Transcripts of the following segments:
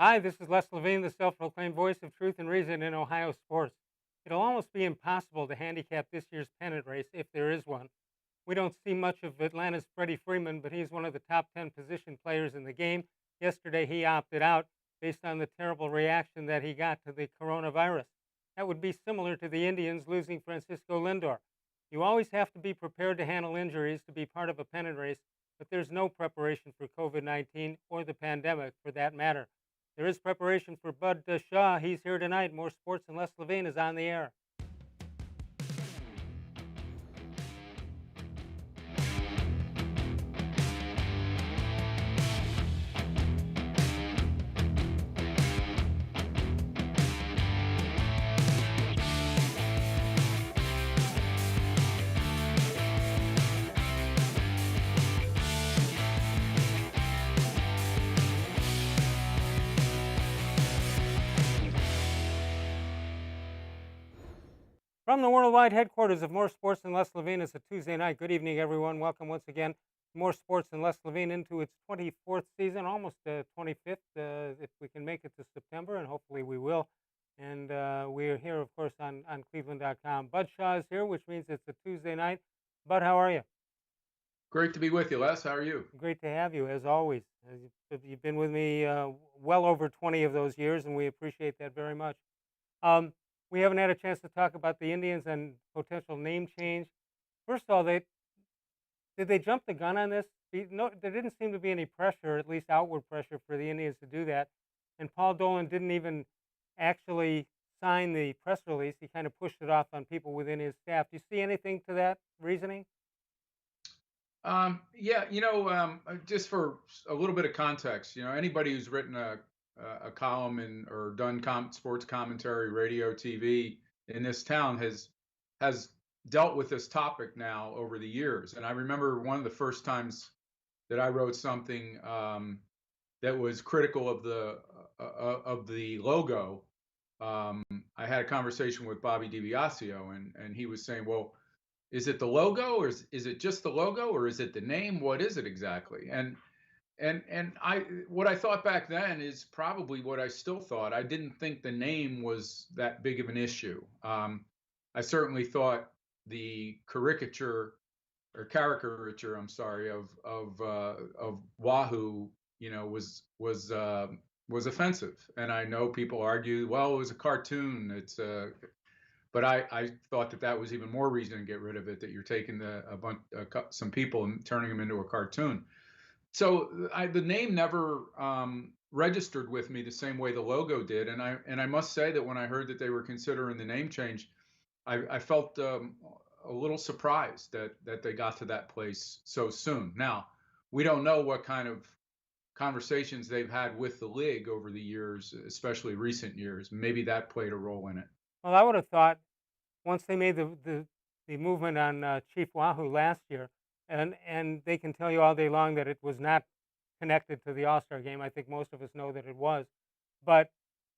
Hi, this is Les Levine, the self-proclaimed voice of truth and reason in Ohio sports. It'll almost be impossible to handicap this year's pennant race if there is one. We don't see much of Atlanta's Freddie Freeman, but he's one of the top 10 position players in the game. Yesterday, he opted out based on the terrible reaction that he got to the coronavirus. That would be similar to the Indians losing Francisco Lindor. You always have to be prepared to handle injuries to be part of a pennant race, but there's no preparation for COVID 19 or the pandemic for that matter. There is preparation for Bud Shaw. He's here tonight. More sports and Les Levine is on the air. From the worldwide headquarters of More Sports and Les Levine, it's a Tuesday night. Good evening, everyone. Welcome once again. More Sports and Les Levine into its 24th season, almost 25th, if we can make it to September, and hopefully we will. And we're here, of course, on cleveland.com. Bud Shaw is here, which means it's a Tuesday night. Bud, how are you? Great to be with you, Les. How are you? Great to have you, as always. You've been with me well over 20 of those years, and we appreciate that very much. Um, we haven't had a chance to talk about the Indians and potential name change. First of all, did they jump the gun on this? No, there didn't seem to be any pressure, at least outward pressure, for the Indians to do that. And Paul Dolan didn't even actually sign the press release. He kind of pushed it off on people within his staff. Do you see anything to that reasoning? Yeah, just for a little bit of context, anybody who's written a column or done sports commentary, radio, TV in this town has dealt with this topic now over the years. And I remember one of the first times that I wrote something that was critical of the logo. I had a conversation with Bobby DiBiasio, and he was saying, well, is it the logo, or is it just the logo, or is it the name? What is it exactly? And I what I thought back then is probably what I still thought. I didn't think the name was that big of an issue. I certainly thought the caricature, I'm sorry, of Wahoo, was offensive. And I know people argue, well, it was a cartoon. But I thought that was even more reason to get rid of it. That you're taking some people and turning them into a cartoon. So the name never registered with me the same way the logo did. And I must say that when I heard that they were considering the name change, I felt a little surprised that they got to that place so soon. Now, we don't know what kind of conversations they've had with the league over the years, especially recent years. Maybe that played a role in it. Well, I would have thought once they made the movement on Chief Wahoo last year, and they can tell you all day long that it was not connected to the All-Star game. I think most of us know that it was, but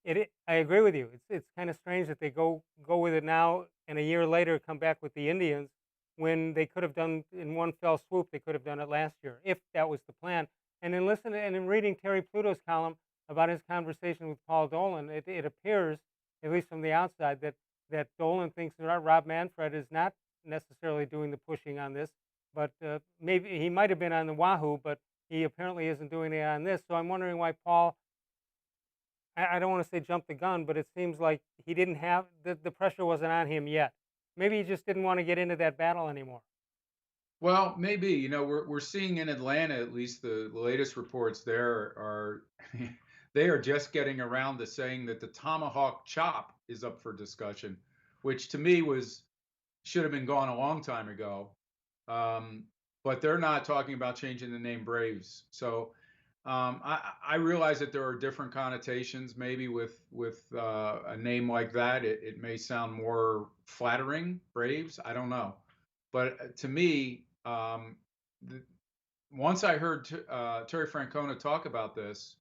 I agree with you. It's kind of strange that they go with it now, and a year later come back with the Indians when they could have done in one fell swoop. They could have done it last year if that was the plan. And in reading Terry Pluto's column about his conversation with Paul Dolan, it appears, at least from the outside, that Dolan thinks that Rob Manfred is not necessarily doing the pushing on this, but maybe he might have been on the Wahoo, but he apparently isn't doing it on this. So I'm wondering why Paul, I don't want to say jumped the gun, but it seems like he didn't have, the pressure wasn't on him yet. Maybe he just didn't want to get into that battle anymore. Well, maybe, we're seeing in Atlanta, at least the latest reports there are they are just getting around to saying that the tomahawk chop is up for discussion, which to me should have been gone a long time ago. But they're not talking about changing the name Braves. So I realize that there are different connotations, maybe with a name like that. It may sound more flattering, Braves. I don't know. But to me, the, once I heard Terry Francona talk about this,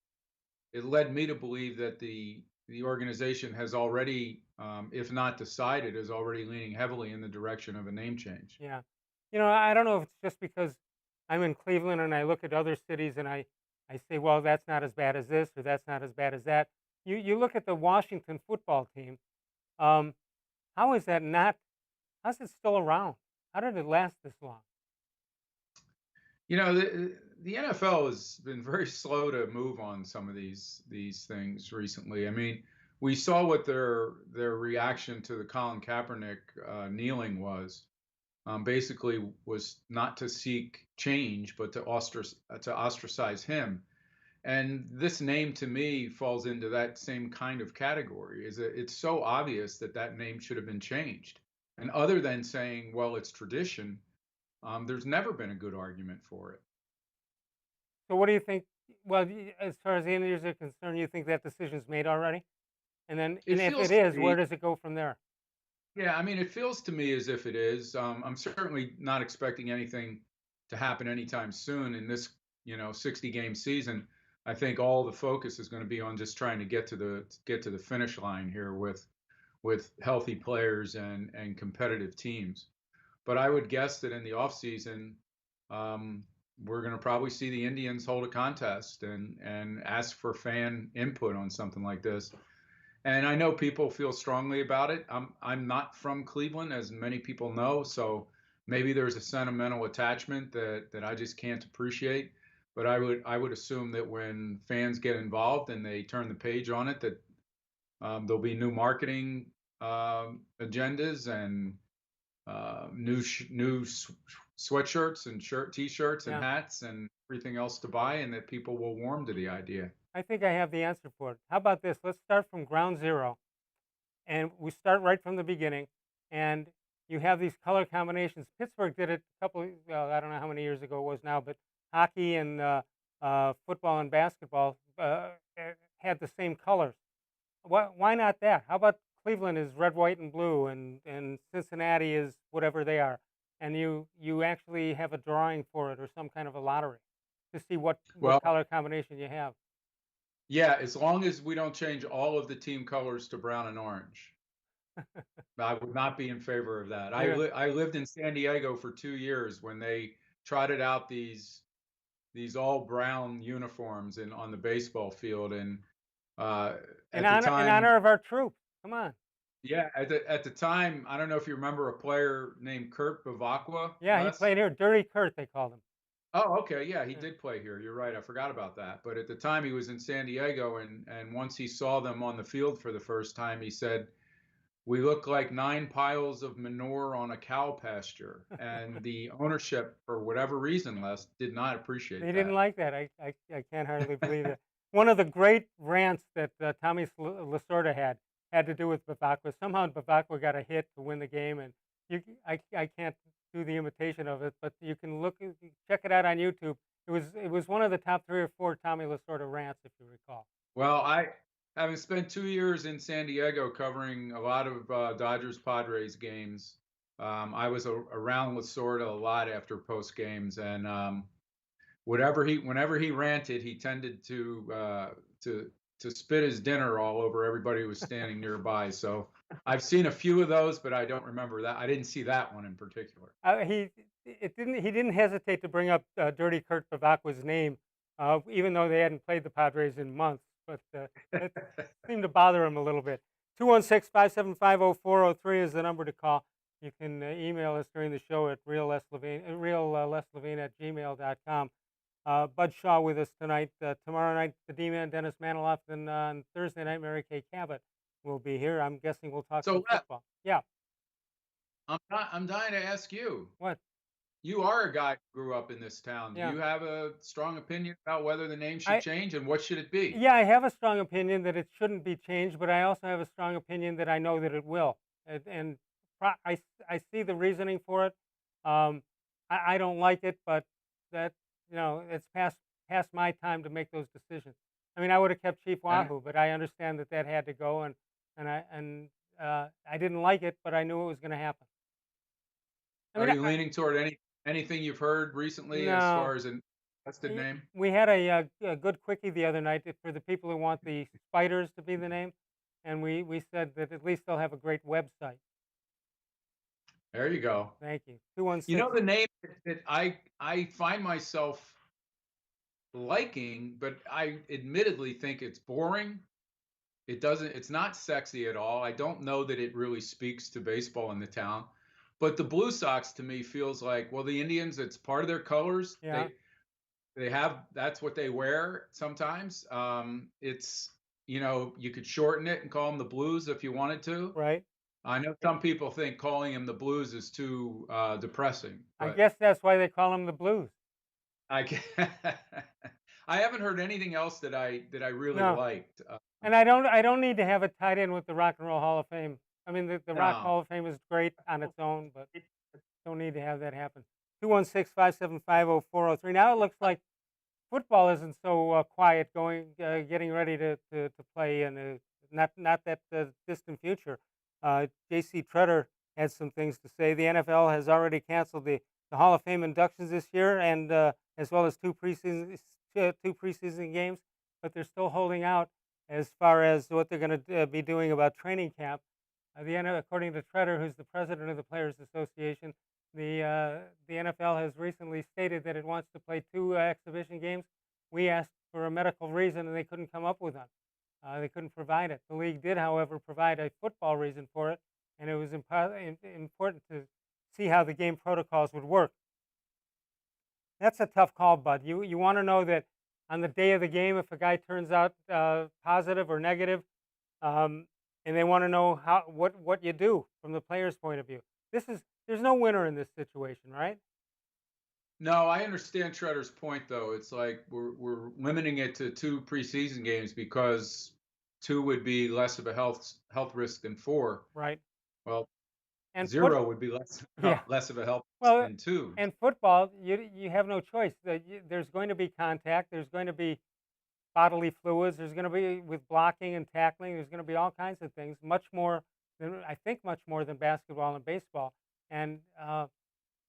it led me to believe that the organization has already, if not decided, is already leaning heavily in the direction of a name change. Yeah. I don't know if it's just because I'm in Cleveland and I look at other cities and I I say, well, that's not as bad as this, or that's not as bad as that. You look at the Washington football team. Um, how is that not? How's it still around? How did it last this long? You know, the NFL has been very slow to move on some of these things recently. I mean, we saw what their reaction to the Colin Kaepernick kneeling was. Basically, was not to seek change, but to ostracize him. And this name to me falls into that same kind of category. Is that it's so obvious that that name should have been changed. And other than saying, well, it's tradition, there's never been a good argument for it. So what do you think? Well, as far as the Indians are concerned, you think that decision's made already? And then, It and if it feels to is, where me, does it go from there? yeah, I mean, it feels to me as if it is. I'm certainly not expecting anything to happen anytime soon in this, 60 game season. I think all the focus is going to be on just trying to get to the finish line here with healthy players and competitive teams. But I would guess that in the offseason, um, we're going to probably see the Indians hold a contest and ask for fan input on something like this. And I know people feel strongly about it. I'm not from Cleveland, as many people know, so maybe there's a sentimental attachment that I just can't appreciate. But I would assume that when fans get involved and they turn the page on it, that there'll be new marketing agendas and new sweatshirts and t-shirts and Yeah, hats and everything else to buy, and that people will warm to the idea. I think I have the answer for it. How about this? Let's start from ground zero, and we start right from the beginning. And you have these color combinations. Pittsburgh did it a couple. Well, I don't know how many years ago it was now, but hockey and football and basketball had the same colors. Why not that? How about Cleveland is red, white, and blue, and Cincinnati is whatever they are, and you actually have a drawing for it or some kind of a lottery to see what Well, color combination you have. yeah, as long as we don't change all of the team colors to brown and orange. I would not be in favor of that. Yeah, I lived in San Diego for 2 years when they trotted out these all brown uniforms on the baseball field, and uh, in at the time, honor of our troops. Come on. yeah, at the time, I don't know if you remember a player named Kurt Bavacqua, Yeah, he Les. played here. Dirty Kurt, they called him. Oh, okay. Yeah, he Yeah. did play here. You're right. I forgot about that. But at the time he was in San Diego, and once he saw them on the field for the first time, he said, "We look like 9 piles of manure on a cow pasture." And the ownership, for whatever reason, Les, did not They appreciate didn't that. like that. I can't hardly believe it. One of the great rants that Tommy Lasorda had to do with Bavacqua. Somehow Bavacqua got a hit to win the game, and I can't do the imitation of it, but you can check it out on YouTube. It was one of the top 3 or 4 Tommy Lasorda rants, if you recall. Well, having spent 2 years in San Diego covering a lot of Dodgers Padres games, I was around Lasorda a lot after post games, and whenever he ranted, he tended to to spit his dinner all over everybody who was standing nearby. So I've seen a few of those, but I don't remember that. I didn't see that one in particular. He didn't hesitate to bring up Dirty Kurt Bavacqua's name, even though they hadn't played the Padres in months. But it seemed to bother him a little bit. 216-575-0403 is the number to call. You can email us during the show at reallesslevine at gmail.com. Bud Shaw with us tonight. Tomorrow night, the D-Man, Dennis Maniloff, and on Thursday night, Mary Kay Cabot will be here. I'm guessing we'll talk some So football. Yeah. I'm dying to ask you. What? You are a guy who grew up in this town. Do Yeah. you have a strong opinion about whether the name should I change, and what should it be? Yeah, I have a strong opinion that it shouldn't be changed, but I also have a strong opinion that I know that it will. And I see the reasoning for it. Um, I don't like it, but that it's past my time to make those decisions. I mean, I would have kept Chief And Wahoo, but I understand that had to go, I didn't like it, but I knew it was going to happen. I are mean, you leaning toward anything you've heard recently as no. far as an tested name? We had a good quickie the other night for the people who want the spiders to be the name, and we said that at least they'll have a great website. There you go. Thank you. Two one You know six. the name that I find myself liking, but I admittedly think it's boring. It's not sexy at all. I don't know that it really speaks to baseball in the town. But the Blue Sox to me feels like, well, the Indians, it's part of their colors. Yeah, They have that's what they wear sometimes. It's you could shorten it and call them the Blues if you wanted to. right. I know some people think calling them the Blues is too depressing, I but guess that's why they call them the Blues. I can I haven't heard anything else that I really No, liked. and I don't need to have it tied in with the Rock and Roll Hall of Fame. I mean, the Rock No. Hall of Fame is great on its own, but don't need to have that happen. 216-575-0403. Now it looks like football isn't so quiet getting ready to play in not that distant future. J.C. Tretter had some things to say. The NFL has already canceled the Hall of Fame inductions this year, and as well as two preseason games, but they're still holding out as far as what they're going to be doing about training camp. According to Tretter, who's the president of the Players Association, the NFL has recently stated that it wants to play two exhibition games. We asked for a medical reason, and they couldn't come up with one. They couldn't provide it. The league did, however, provide a football reason for it, and it was important to see how the game protocols would work. That's a tough call, Bud. You want to know that on the day of the game, if a guy turns out positive or negative, and they want to know what you do from the player's point of view. There's no winner in this situation, right? No, I understand Tretter's point though. It's like we're limiting it to two preseason games because two would be less of a health risk than four. Right. Well, And zero would be less yeah. less of a health risk Well, than two. and football, you have no choice. There's going to be contact. There's going to be bodily fluids. There's going to be with blocking and tackling. There's going to be all kinds of things. Much more than basketball and baseball. And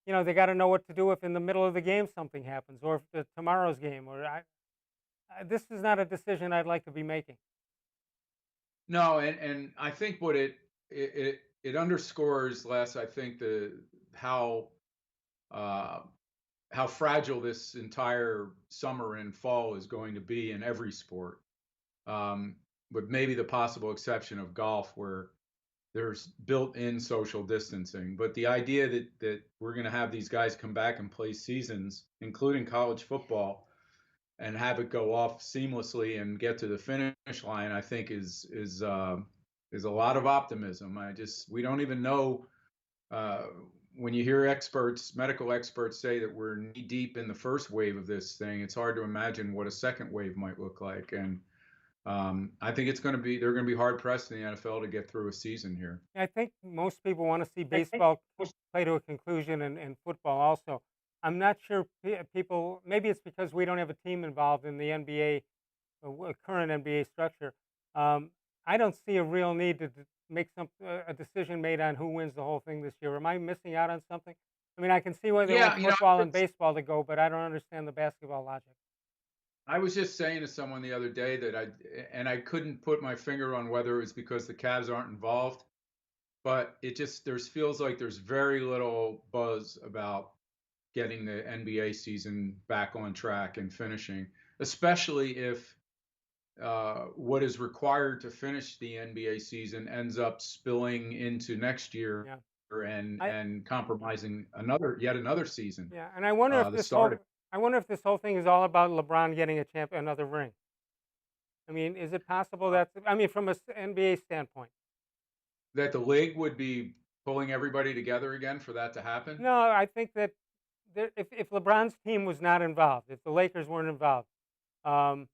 they got to know what to do if in the middle of the game something happens, or if tomorrow's game. This is not a decision I'd like to be making. No, and I think what it underscores, Les, I think the uh, how fragile this entire summer and fall is going to be in every sport, with maybe the possible exception of golf, where there's built-in social distancing. But the idea that we're going to have these guys come back and play seasons, including college football, and have it go off seamlessly and get to the finish line, I think is a lot of optimism. We don't even know uh, when you hear medical experts say that we're knee deep in the first wave of this thing. It's hard to imagine what a second wave might look like, and I think they're going to be hard pressed in the NFL to get through a season here. I think most people want to see baseball play to a conclusion, and football also. I'm not sure people. Maybe it's because we don't have a team involved in the NBA, current NBA structure. I don't see a real need to make a decision made on who wins the whole thing this year. Am I missing out on something? I mean, I can see why they Yeah, want football and baseball to go, but I don't understand the basketball logic. I was just saying to someone the other day that I couldn't put my finger on whether it was because the Cavs aren't involved, but it just there's feels like there's very little buzz about getting the NBA season back on track and finishing, especially if what is required to finish the NBA season ends up spilling into next year Yeah, and compromising yet another season. yeah, and I wonder if The start of this whole thing is all about LeBron getting another ring. I mean, is it possible that from a NBA standpoint? that the league would be pulling everybody together again for that to happen. No, I think that if LeBron's team was not involved, if the Lakers weren't involved, um,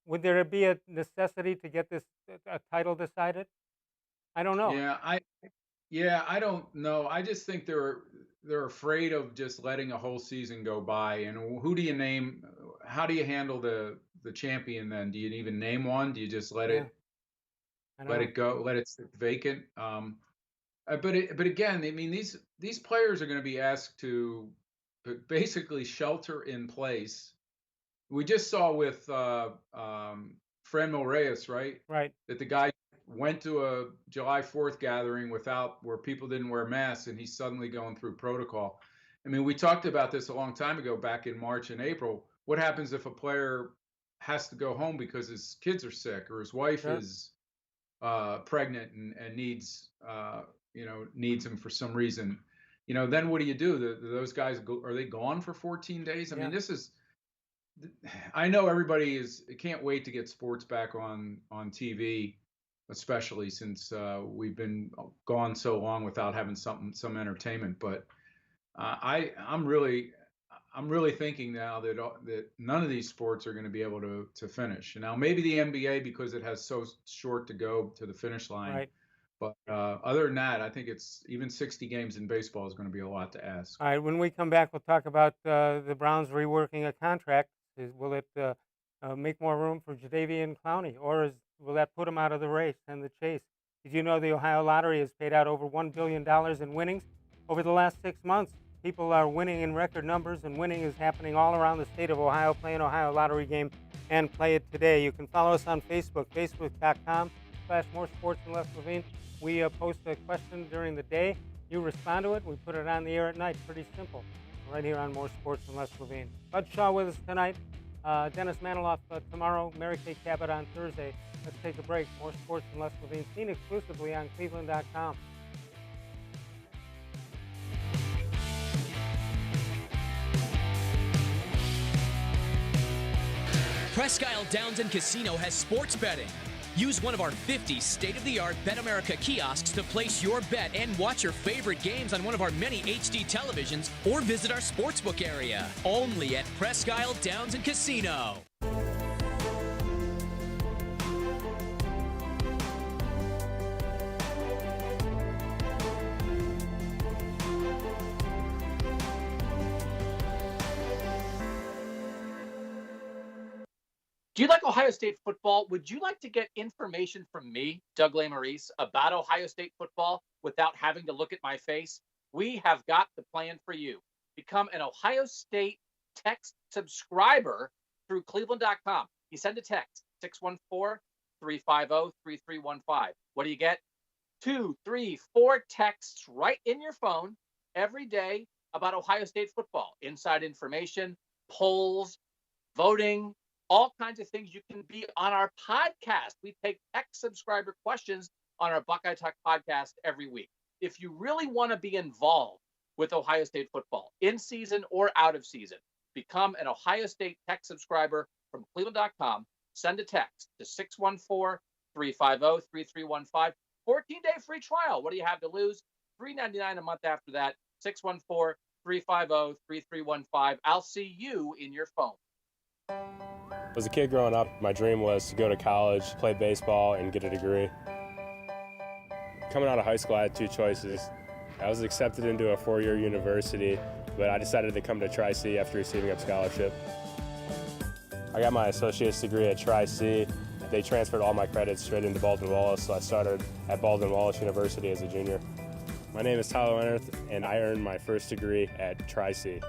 would there be a necessity to get this a title decided? I don't know. Yeah, I don't know. I just think they're afraid of just letting a whole season go by. And who do you name? How do you handle the champion then? Do you even name one? Do you just Yeah, I let know. it go, let it sit vacant? But again, I mean these players are going to be asked to basically shelter in place. We just saw with Fran Reyes, right? Right. That the guy went to a July 4th gathering where people didn't wear masks, and he's suddenly going through protocol. I mean, we talked about this a long time ago, back in March and April, what happens if a player has to go home because his kids are sick or his wife Sure. is pregnant and needs needs him for some reason? Then what do you do? Those guys are they gone for 14 days? I mean, Yeah. this is. I know everybody can't wait to get sports back on TV, especially since we've been gone so long without having some entertainment. But I'm really thinking now that none of these sports are going to be able to finish. And now maybe the NBA, because it has so short to go to the finish line. Right. But other than that, I think it's even 60 games in baseball is going to be a lot to ask. All right. When we come back, we'll talk about the Browns reworking a contract. Will it make more room for Jadeveon Clowney, or will that put him out of the race and the chase? Did you know the Ohio Lottery has paid out over $1 billion in winnings over the last 6 months? People are winning in record numbers, and winning is happening all around the state of Ohio. Play an Ohio Lottery game and play it today. You can follow us on Facebook, facebook.com/More Sports and Less Levine. We post a question during the day. You respond to it. We put it on the air at night. Pretty simple. Right here on More Sports and Less Levine. Bud Shaw with us tonight. Dennis Maniloff tomorrow. Mary Kay Cabot on Thursday. Let's take a break. More Sports and Less Levine. Seen exclusively on cleveland.com. Presque Isle Downs and Casino has sports betting. Use one of our 50 state-of-the-art Bet America kiosks to place your bet and watch your favorite games on one of our many HD televisions, or visit our sportsbook area. Only at Presque Isle Downs and Casino. Do you like Ohio State football? Would you like to get information from me, Doug Maurice, about Ohio State football without having to look at my face? We have got the plan for you. Become an Ohio State text subscriber through cleveland.com. You send a text, 614-350-3315. What do you get? 2, 3, 4 texts right in your phone every day about Ohio State football. Inside information, polls, voting, all kinds of things. You can be on our podcast. We take text subscriber questions on our Buckeye Talk podcast every week. If you really want to be involved with Ohio State football, in season or out of season, become an Ohio State text subscriber from cleveland.com. Send a text to 614-350-3315. 14-day free trial. What do you have to lose? $3.99 a month after that. 614-350-3315. I'll see you in your phone. As a kid growing up, my dream was to go to college, play baseball, and get a degree. Coming out of high school, I had two choices. I was accepted into a 4-year university, but I decided to come to Tri-C after receiving a scholarship. I got my associate's degree at Tri-C. They transferred all my credits straight into Baldwin-Wallace, so I started at Baldwin-Wallace University as a junior. My name is Tyler Leonard, and I earned my first degree at Tri-C.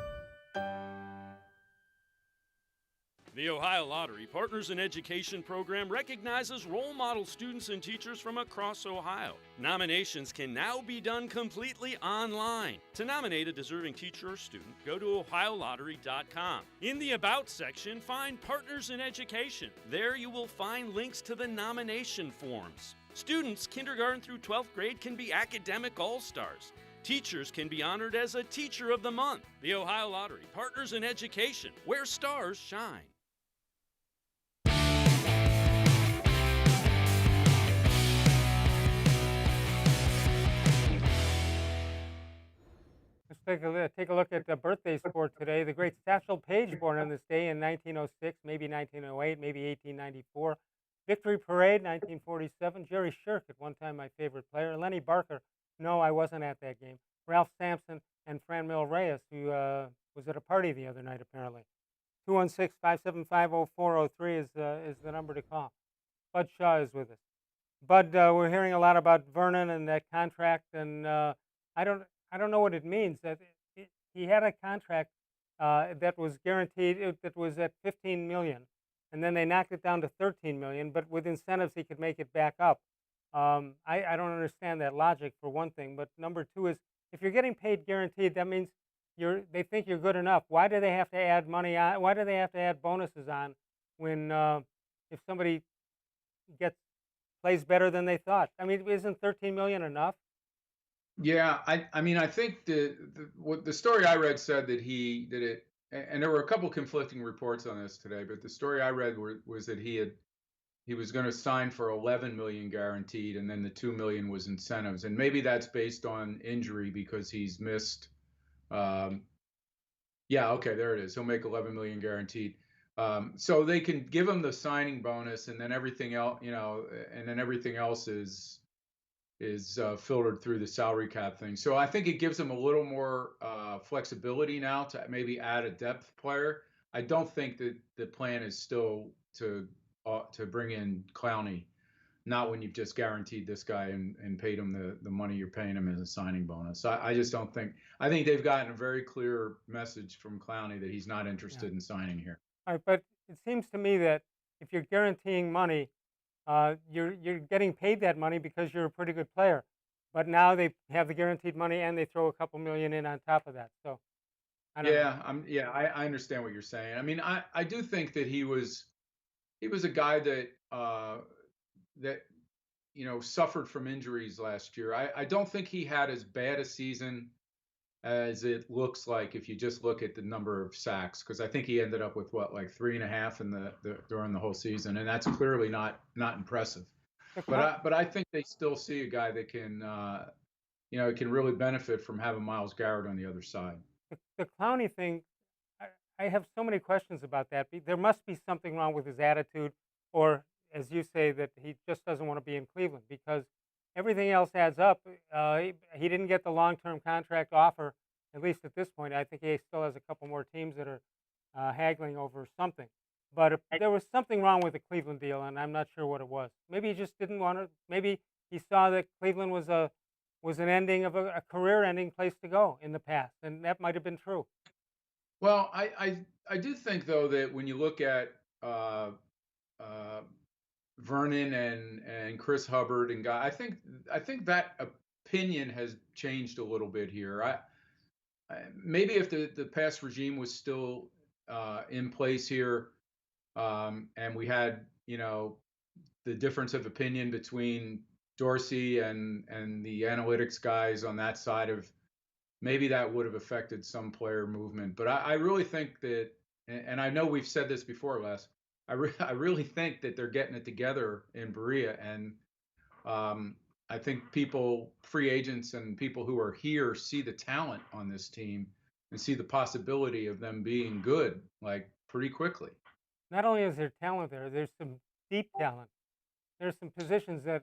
The Ohio Lottery Partners in Education program recognizes role model students and teachers from across Ohio. Nominations can now be done completely online. To nominate a deserving teacher or student, go to ohiolottery.com. In the About section, find Partners in Education. There you will find links to the nomination forms. Students kindergarten through 12th grade can be academic all-stars. Teachers can be honored as a Teacher of the Month. The Ohio Lottery Partners in Education, where stars shine. Let's take a look at the birthday sport today. The great Satchel Paige, born on this day in 1906, maybe 1908, maybe 1894. Victory Parade, 1947. Jerry Shirk, at one time my favorite player. Lenny Barker, no, I wasn't at that game. Ralph Sampson and Franmil Reyes, who was at a party the other night, apparently. 216-575-0403 is the number to call. Bud Shaw is with us. Bud, we're hearing a lot about Vernon and that contract, and I don't know what it means. That he had a contract that was guaranteed, that was at $15 million, and then they knocked it down to $13 million. But with incentives, he could make it back up. I don't understand that logic, for one thing. But number two is, if you're getting paid guaranteed, that means they think you're good enough. Why do they have to add money on? Why do they have to add bonuses on when if somebody plays better than they thought? I mean, isn't 13 million enough? Yeah, I mean, I think what the story I read said that he did it, and there were a couple conflicting reports on this today, but the story I read was that he was going to sign for 11 million guaranteed, and then the 2 million was incentives, and maybe that's based on injury because he's missed. Yeah, okay, there it is. He'll make 11 million guaranteed. So they can give him the signing bonus, and then everything else, and then everything else is filtered through the salary cap thing. So I think it gives them a little more flexibility now to maybe add a depth player. I don't think that the plan is still to bring in Clowney, not when you've just guaranteed this guy and paid him the money you're paying him as a signing bonus. I just don't think. I think they've gotten a very clear message from Clowney that he's not interested in signing here. All right, but it seems to me that if you're guaranteeing money, you're getting paid that money because you're a pretty good player. But now they have the guaranteed money and they throw a couple million in on top of that. So I don't know. I understand what you're saying. I mean, I do think that he was a guy that suffered from injuries last year. I don't think he had as bad a season as it looks like if you just look at the number of sacks, because I think he ended up with like 3.5 during the whole season, and that's clearly not impressive. But I think they still see a guy that can can really benefit from having Myles Garrett on the other side. The Clowney thing, I have so many questions about that. There must be something wrong with his attitude, or as you say, that he just doesn't want to be in Cleveland, because everything else adds up. He didn't get the long-term contract offer, at least at this point. I think he still has a couple more teams that are haggling over something. But if there was something wrong with the Cleveland deal, and I'm not sure what it was. Maybe he just didn't want to. Maybe he saw that Cleveland was an ending of a career-ending place to go in the past, and that might have been true. Well, I do think though that when you look at Vernon and Chris Hubbard and guy, I think that opinion has changed a little bit here. Maybe if the past regime was still in place here, and we had the difference of opinion between Dorsey and the analytics guys on that side of, maybe that would have affected some player movement. But I really think that, and I know we've said this before, Les, I really think that they're getting it together in Berea. And I think free agents and people who are here see the talent on this team and see the possibility of them being good, like pretty quickly. Not only is there talent there's some deep talent. There's some positions that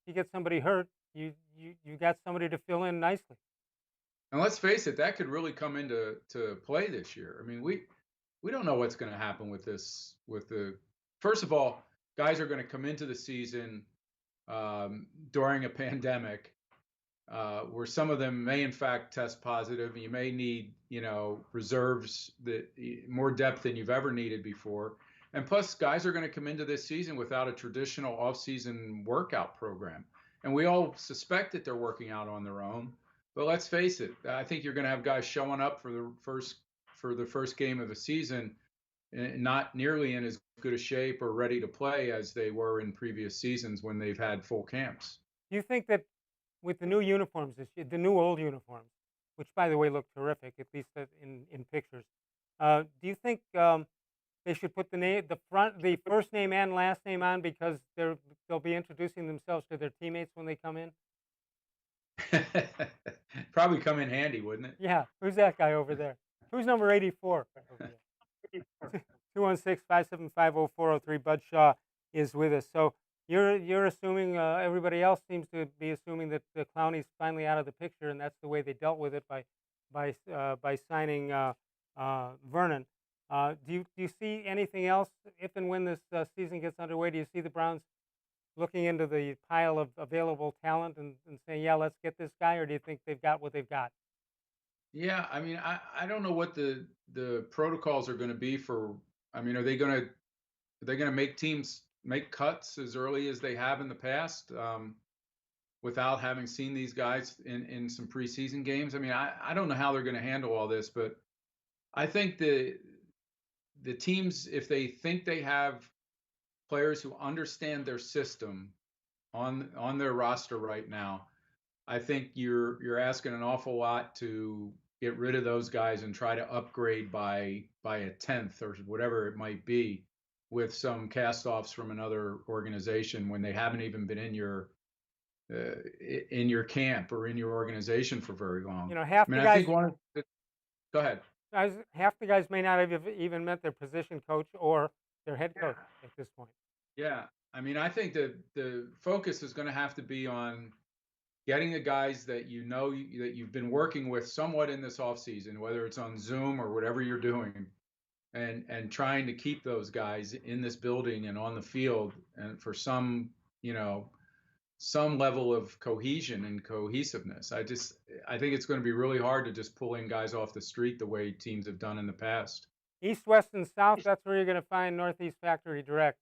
you get somebody hurt, you got somebody to fill in nicely. And let's face it, that could really come into play this year. I mean, we don't know what's going to happen with this. First of all, guys are going to come into the season during a pandemic, where some of them may in fact test positive, and you may need reserves, more depth than you've ever needed before. And plus, guys are going to come into this season without a traditional off-season workout program, and we all suspect that they're working out on their own. But let's face it, I think you're going to have guys showing up for the first game of the season, not nearly in as good a shape or ready to play as they were in previous seasons when they've had full camps. Do you think that with the new uniforms this year, the new old uniforms, which by the way look terrific, at least in pictures, do you think they should put the first name and last name on, because they'll be introducing themselves to their teammates when they come in? Probably come in handy, wouldn't it? Yeah. Who's that guy over there? Who's number 84? 216-575-0403. Bud Shaw is with us. So you're assuming, everybody else seems to be assuming that the Clowney's finally out of the picture, and that's the way they dealt with it by signing Vernon. Do you see anything else if and when this season gets underway? Do you see the Browns looking into the pile of available talent and saying, yeah, let's get this guy, or do you think they've got what they've got? Yeah, I mean, I don't know what the protocols are going to be for. I mean, are they going to make teams make cuts as early as they have in the past? without having seen these guys in some preseason games. I mean, I don't know how they're going to handle all this, but I think the teams, if they think they have players who understand their system on their roster right now, I think you're asking an awful lot to get rid of those guys and try to upgrade by a tenth or whatever it might be with some cast-offs from another organization when they haven't even been in your camp or in your organization for very long. Half I mean, the I guys, think go ahead. half the guys may not have even met their position coach or their head coach at this point. Yeah. I mean, I think that the focus is going to have to be on getting the guys that that you've been working with somewhat in this offseason, whether it's on Zoom or whatever you're doing, and trying to keep those guys in this building and on the field, and for some level of cohesion and cohesiveness. I think it's going to be really hard to just pull in guys off the street the way teams have done in the past. East, west, and south, that's where you're going to find Northeast Factory Direct.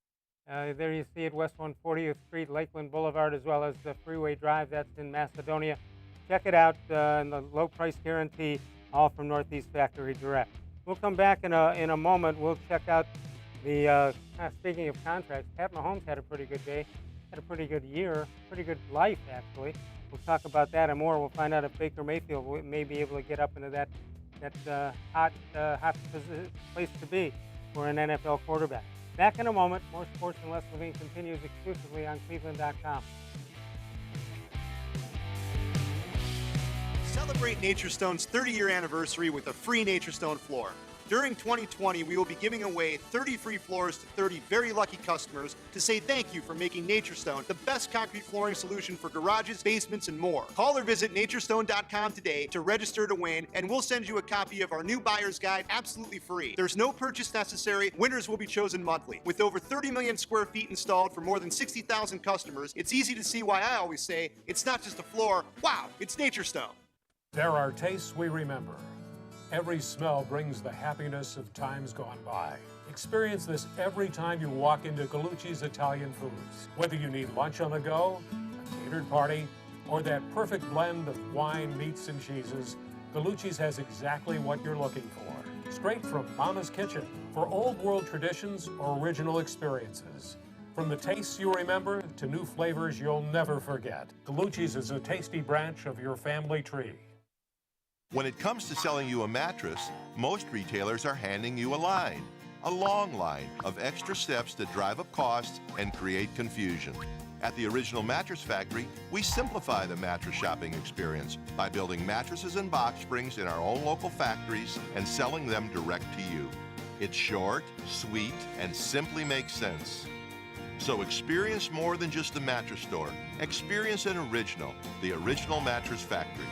There you see it, West 140th Street, Lakeland Boulevard, as well as the Freeway Drive. That's in Macedonia. Check it out, and the low price guarantee, all from Northeast Factory Direct. We'll come back in a moment. We'll check out the, speaking of contracts, Pat Mahomes had a pretty good day, had a pretty good year, pretty good life, actually. We'll talk about that and more. We'll find out if Baker Mayfield may be able to get up into that hot place to be for an NFL quarterback. Back in a moment. More sports and less Levine continues exclusively on cleveland.com. Celebrate Naturestone's 30-year anniversary with a free Naturestone floor. During 2020, we will be giving away 30 free floors to 30 very lucky customers to say thank you for making Naturestone the best concrete flooring solution for garages, basements, and more. Call or visit naturestone.com today to register to win, and we'll send you a copy of our new buyer's guide absolutely free. There's no purchase necessary. Winners will be chosen monthly. With over 30 million square feet installed for more than 60,000 customers, it's easy to see why I always say it's not just a floor. Wow, it's Naturestone. There are tastes we remember. Every smell brings the happiness of times gone by. Experience this every time you walk into Gallucci's Italian Foods. Whether you need lunch on the go, a catered party, or that perfect blend of wine, meats, and cheeses, Gallucci's has exactly what you're looking for. Straight from Mama's kitchen for old world traditions or original experiences. From the tastes you remember to new flavors you'll never forget. Gallucci's is a tasty branch of your family tree. When it comes to selling you a mattress, most retailers are handing you a long line of extra steps that drive up costs and create confusion. At the Original Mattress Factory, we simplify the mattress shopping experience by building mattresses and box springs in our own local factories and selling them direct to you. It's short, sweet, and simply makes sense. So experience more than just the mattress store. Experience an original, the Original Mattress Factory.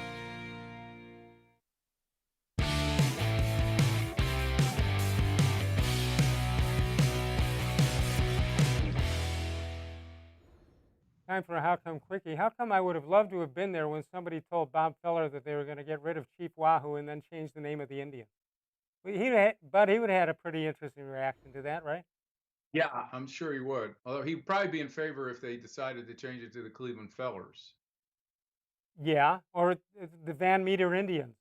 Time for a How Come Quickie. How come I would have loved to have been there when somebody told Bob Feller that they were going to get rid of Chief Wahoo and then change the name of the Indian? But he would have had a pretty interesting reaction to that, right? Yeah, I'm sure he would. Although he'd probably be in favor if they decided to change it to the Cleveland Fellers. Yeah, or the Van Meter Indians.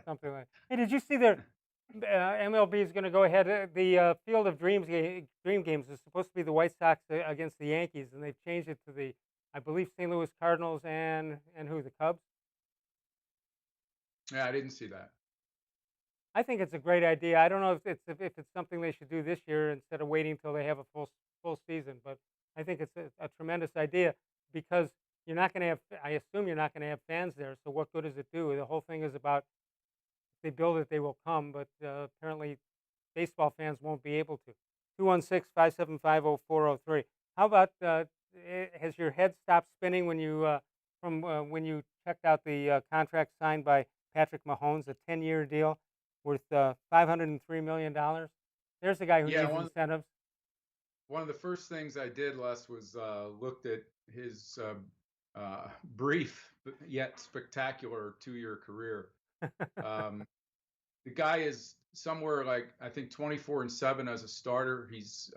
Something like. Hey, did you see their MLB is going to go ahead? The Field of Dream games is supposed to be the White Sox against the Yankees, and they've changed it to the, I believe, St. Louis Cardinals and who, the Cubs? Yeah, I didn't see that. I think it's a great idea. I don't know if it's something they should do this year instead of waiting until they have a full season, but I think it's a tremendous idea because you're not going to have. I assume you're not going to have fans there. So what good does it do? The whole thing is about if they build it, they will come, but apparently baseball fans won't be able to. 216-575-0403. How about has your head stopped spinning when you when you checked out the contract signed by Patrick Mahomes, a 10-year deal worth $503 million? There's a guy who needs incentives. One of the first things I did, Les, was looked at his brief yet spectacular 2-year career. the guy is somewhere like, I think, 24-7 as a starter. He's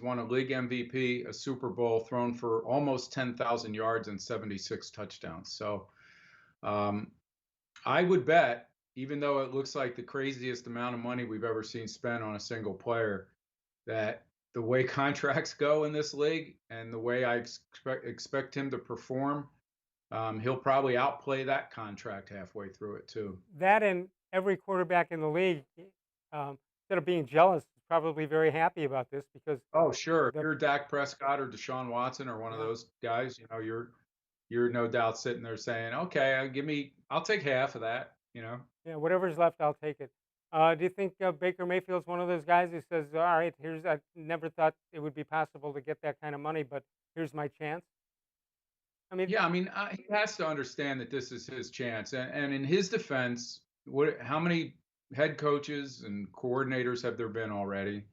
won a league MVP, a Super Bowl, thrown for almost 10,000 yards and 76 touchdowns. So I would bet, even though it looks like the craziest amount of money we've ever seen spent on a single player, that the way contracts go in this league and the way I expect him to perform, he'll probably outplay that contract halfway through it too. That and every quarterback in the league, instead of being jealous, is probably very happy about this because Oh, sure. If you're Dak Prescott or Deshaun Watson or one of Yeah. those guys, you're no doubt sitting there saying, "Okay, I'll take half of that." yeah, whatever's left, I'll take it. Do you think Baker Mayfield's one of those guys who says, "All right, I never thought it would be possible to get that kind of money, but here's my chance"? I mean, Yeah, I mean, he has to understand that this is his chance. And in his defense, how many head coaches and coordinators have there been already?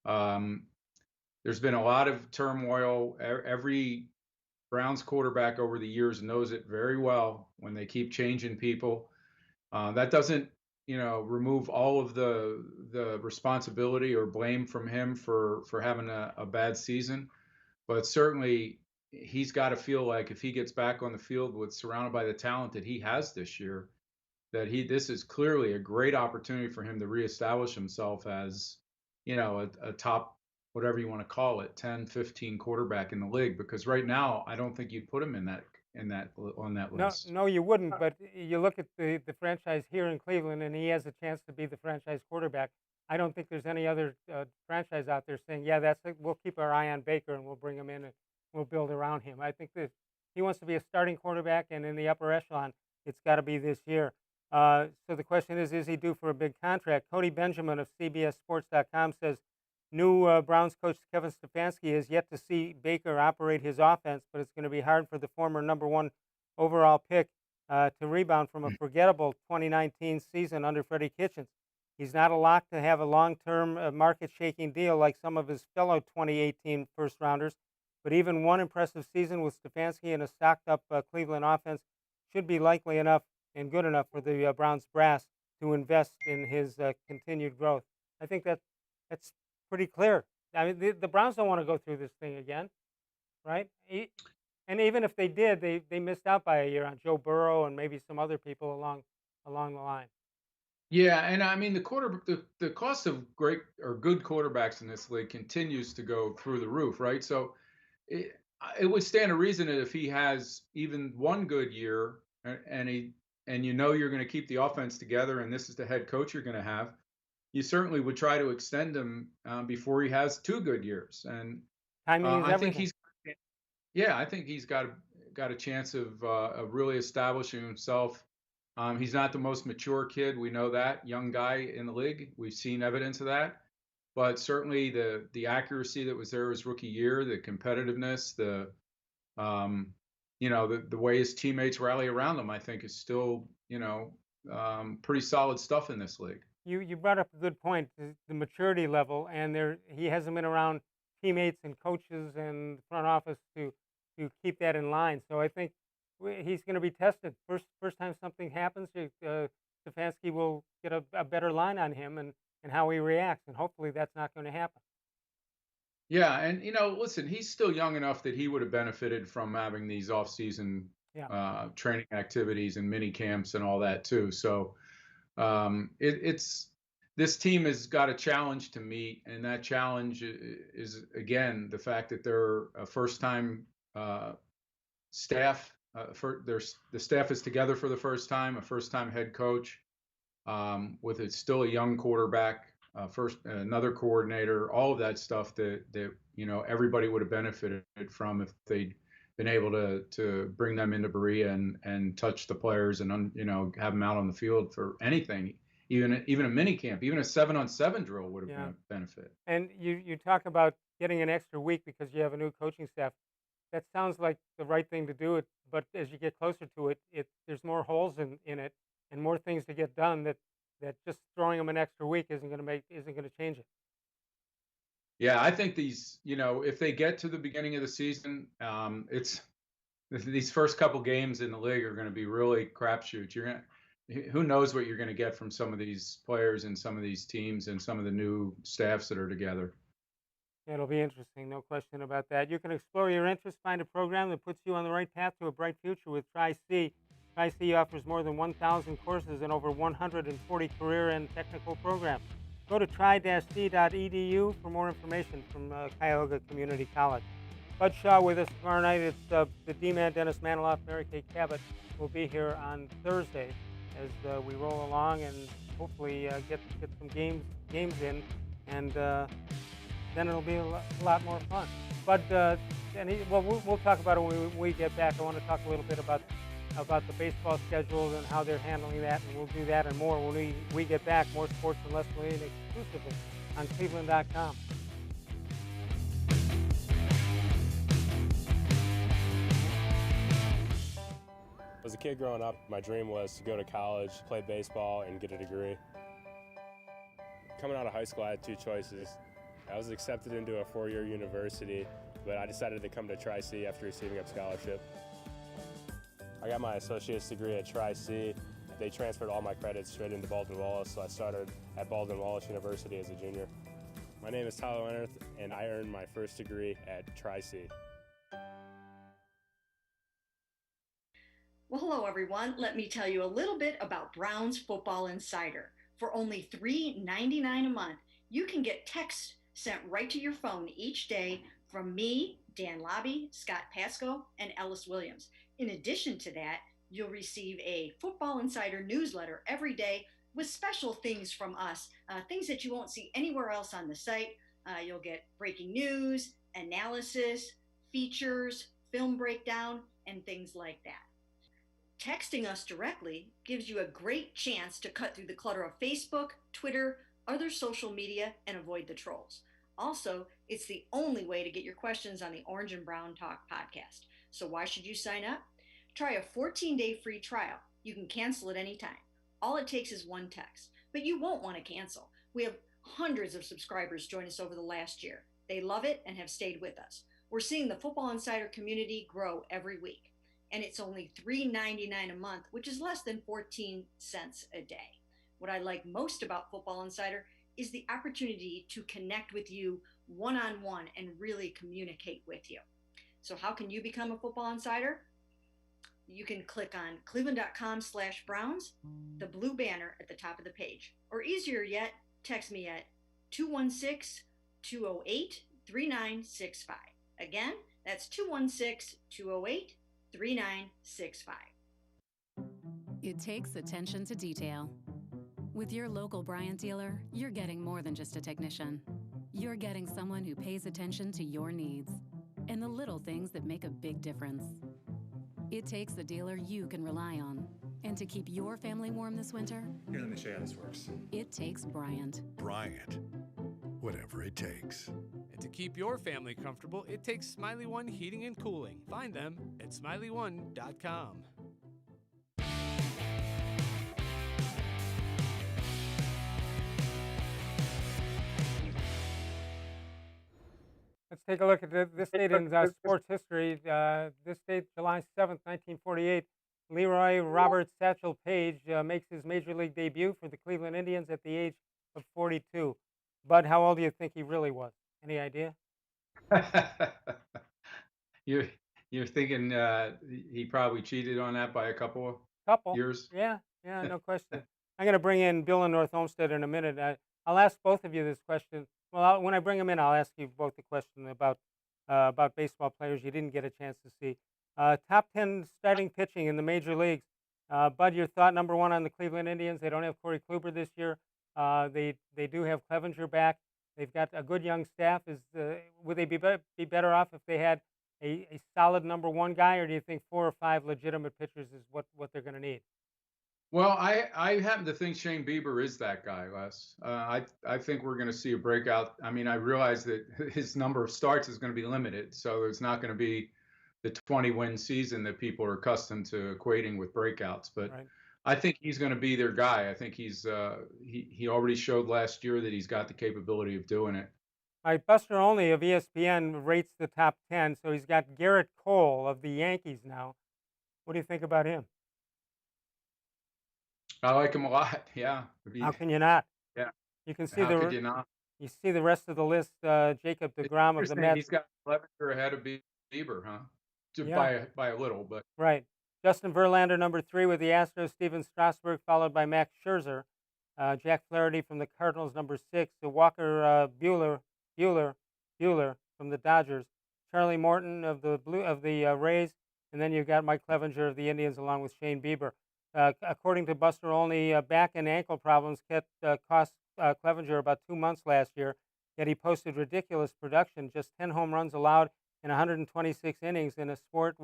Um, there's been a lot of turmoil. Every Browns quarterback over the years knows it very well when they keep changing people. That doesn't, remove all of the responsibility or blame from him for having a bad season. But certainly he's got to feel like if he gets back on the field with surrounded by the talent that he has this year, that this is clearly a great opportunity for him to reestablish himself as, a top, whatever you want to call it, 10, 15 quarterback in the league. Because right now, I don't think you'd put him on that no, list. no, you wouldn't. But you look at the franchise here in Cleveland, and he has a chance to be the franchise quarterback. I don't think there's any other franchise out there saying, "Yeah, that's it. We'll keep our eye on Baker and we'll bring him in and we'll build around him." I think that he wants to be a starting quarterback, and in the upper echelon, it's got to be this year. So the question is he due for a big contract? Cody Benjamin of CBSSports.com says new Browns coach Kevin Stefanski has yet to see Baker operate his offense, but it's going to be hard for the former #1 overall pick to rebound from a forgettable 2019 season under Freddie Kitchens. He's not a lock to have a long-term market-shaking deal like some of his fellow 2018 first-rounders, but even one impressive season with Stefanski and a stocked-up Cleveland offense should be likely enough and good enough for the Browns brass to invest in his continued growth. I think that's pretty clear. I mean, the Browns don't want to go through this thing again, right? And even if they did, they missed out by a year on Joe Burrow and maybe some other people along the line. Yeah, and I mean the cost of great or good quarterbacks in this league continues to go through the roof, right? So it would stand to reason that if he has even one good year and you're going to keep the offense together and this is the head coach you're going to have, you certainly would try to extend him before he has 2 good years. And Timing is I everything. I think he's got a chance of really establishing himself. He's not the most mature kid. We know that. Young guy in the league. We've seen evidence of that. But certainly the accuracy that was there his rookie year, the competitiveness, the way his teammates rally around him, I think is still, pretty solid stuff in this league. You brought up a good point, the maturity level, and he hasn't been around teammates and coaches and front office to keep that in line. So I think he's going to be tested. First time something happens, Stefanski will get a better line on him and how he reacts, and hopefully that's not going to happen. Yeah, and listen, he's still young enough that he would have benefited from having these off-season training activities and mini camps and all that too. So this team has got a challenge to meet, and that challenge is again the fact that they're a first-time staff. The staff is together for the first time, a first-time head coach, with still a young quarterback, another coordinator, all of that stuff that everybody would have benefited from if they'd been able to bring them into Berea and touch the players and have them out on the field for anything, even a mini camp, even a 7-on-7 drill would have been a benefit. And you talk about getting an extra week because you have a new coaching staff. That sounds like the right thing to do. But as you get closer to it, there's more holes in it and more things to get done that just throwing them an extra week isn't going to change it. Yeah, I think these, if they get to the beginning of the season, these first couple games in the league are going to be really crapshoots. who knows what you're going to get from some of these players and some of these teams and some of the new staffs that are together. It'll be interesting, no question about that. You can explore your interests, find a program that puts you on the right path to a bright future with Tri-C. Tri-C offers more than 1,000 courses and over 140 career and technical programs. Go to tri-c.edu for more information from Cuyahoga Community College. Bud Shaw with us tomorrow night. It's the D-Man, Dennis Maniloff, Mary Kay Cabot will be here on Thursday as we roll along and hopefully get some games in, and then it'll be a lot more fun. But we'll talk about it when we get back. I want to talk a little bit about the baseball schedule and how they're handling that, and we'll do that and more when we get back. More sports and less Levine exclusively on cleveland.com. As a kid growing up, my dream was to go to college, play baseball, and get a degree. Coming out of high school, I had two choices. I was accepted into a four-year university, but I decided to come to Tri-C after receiving a scholarship. I got my associate's degree at Tri-C. They transferred all my credits straight into Baldwin-Wallace, so I started at Baldwin-Wallace University as a junior. My name is Tyler Leonard, and I earned my first degree at Tri-C. Well, hello everyone. Let me tell you a little bit about Brown's Football Insider. For only $3.99 a month, you can get texts sent right to your phone each day from me, Dan Lobby, Scott Pasco, and Ellis Williams. In addition to that, you'll receive a Football Insider newsletter every day with special things from us, things that you won't see anywhere else on the site. You'll get breaking news, analysis, features, film breakdown, and things like that. Texting us directly gives you a great chance to cut through the clutter of Facebook, Twitter, other social media, and avoid the trolls. Also, it's the only way to get your questions on the Orange and Brown Talk podcast. So why should you sign up? Try a 14-day free trial. You can cancel at any time. All it takes is one text, but you won't want to cancel. We have hundreds of subscribers join us over the last year. They love it and have stayed with us. We're seeing the Football Insider community grow every week. And it's only $3.99 a month, which is less than 14 cents a day. What I like most about Football Insider is the opportunity to connect with you one-on-one and really communicate with you. So how can you become a Football Insider? You can click on cleveland.com/Browns, the blue banner at the top of the page. Or easier yet, text me at 216-208-3965. Again, that's 216-208-3965. It takes attention to detail. With your local Bryant dealer, you're getting more than just a technician. You're getting someone who pays attention to your needs and the little things that make a big difference. It takes a dealer you can rely on. And to keep your family warm this winter, here, let me show you how this works. It takes Bryant. Bryant. Whatever it takes. And to keep your family comfortable, it takes Smiley One Heating and Cooling. Find them at smiley1.com. Let's take a look at this date in sports history. This date, July 7th, 1948, Leroy Robert Satchel Paige makes his major league debut for the Cleveland Indians at the age of 42. Bud, how old do you think he really was? Any idea? You're thinking he probably cheated on that by a couple years? Yeah, no question. I'm going to bring in Bill in North Olmsted in a minute. I'll ask both of you this question. Well, when I bring him in, I'll ask you both the question about baseball players you didn't get a chance to see. Top 10 starting pitching in the major leagues. Bud, your thought number one on the Cleveland Indians. They don't have Corey Kluber this year. They do have Clevenger back. They've got a good young staff. Would they be better off if they had a solid number one guy, or do you think 4 or 5 legitimate pitchers is what they're going to need? Well, I happen to think Shane Bieber is that guy, Les. I think we're going to see a breakout. I mean, I realize that his number of starts is going to be limited, so it's not going to be the 20-win season that people are accustomed to equating with breakouts. But right. I think he's going to be their guy. I think he already showed last year that he's got the capability of doing it. All right, Buster Olney of ESPN rates the top 10, so he's got Garrett Cole of the Yankees now. What do you think about him? I like him a lot. Yeah. How can you not? Yeah. You can see How could you not? you see the rest of the list. Jacob It's deGrom of the interesting. Mets. He's got Clevenger ahead of Bieber, huh? Yeah, By a little, but right. Justin Verlander, number 3 with the Astros. Steven Strasburg, followed by Max Scherzer. Jack Flaherty from the Cardinals, number 6. Walker Bueller from the Dodgers. Charlie Morton of the Rays, and then you've got Mike Clevenger of the Indians, along with Shane Bieber. According to Buster Olney, back and ankle problems cost Clevenger about 2 months last year. Yet he posted ridiculous production, just 10 home runs allowed in 126 innings in a sport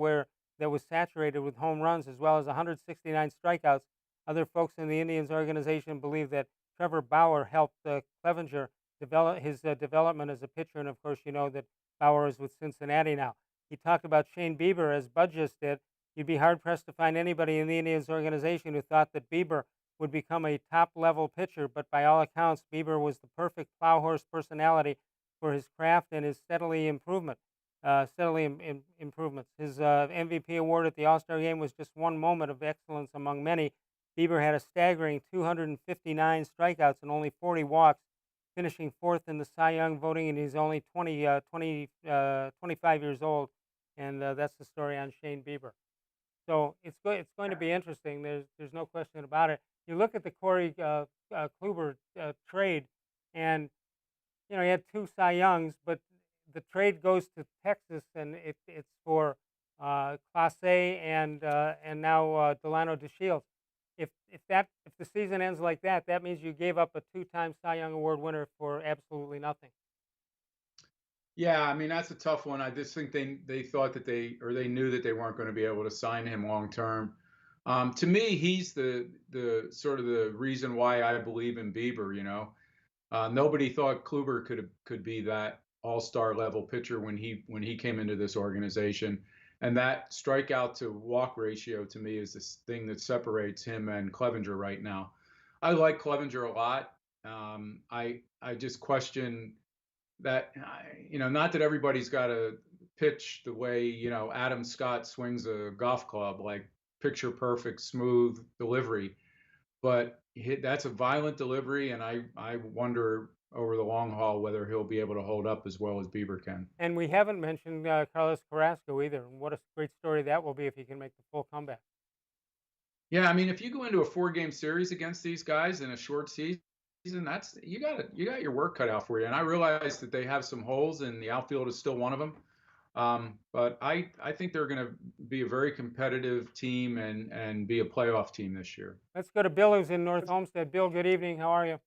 that was saturated with home runs, as well as 169 strikeouts. Other folks in the Indians organization believe that Trevor Bauer helped Clevenger develop his development as a pitcher, and of course, you know that Bauer is with Cincinnati now. He talked about Shane Bieber, as Bud just did. You'd be hard-pressed to find anybody in the Indians organization who thought that Bieber would become a top-level pitcher, but by all accounts, Bieber was the perfect plow horse personality for his craft and his improvements. His MVP award at the All-Star Game was just one moment of excellence among many. Bieber had a staggering 259 strikeouts and only 40 walks, finishing 4th in the Cy Young voting, and he's only 25 years old, and that's the story on Shane Bieber. So it's going to be interesting. There's no question about it. You look at the Corey Kluber trade, and you know he had 2 Cy Youngs, but the trade goes to Texas, and it's for Clase and now Delano DeShields. If the season ends like that, that means you gave up a 2-time Cy Young Award winner for absolutely nothing. yeah, I mean that's a tough one. I just think they thought that they knew that they weren't going to be able to sign him long term. To me, he's the sort of the reason why I believe in Bieber. You know, nobody thought Kluber could be that all-star level pitcher when he came into this organization, and that strikeout to walk ratio to me is this thing that separates him and Clevenger right now. I like Clevenger a lot. I just question that, not that everybody's got to pitch the way Adam Scott swings a golf club, like picture perfect, smooth delivery, but that's a violent delivery, and I wonder over the long haul whether he'll be able to hold up as well as Bieber can. And we haven't mentioned Carlos Carrasco either. And what a great story that will be if he can make the full comeback. Yeah, I mean, if you go into a 4-game series against these guys in a short season, that's you got your work cut out for you. And I realize that they have some holes, and the outfield is still one of them. But I think they're going to be a very competitive team and be a playoff team this year. Let's go to Bill, who's in North Homestead. Bill, good evening. How are you?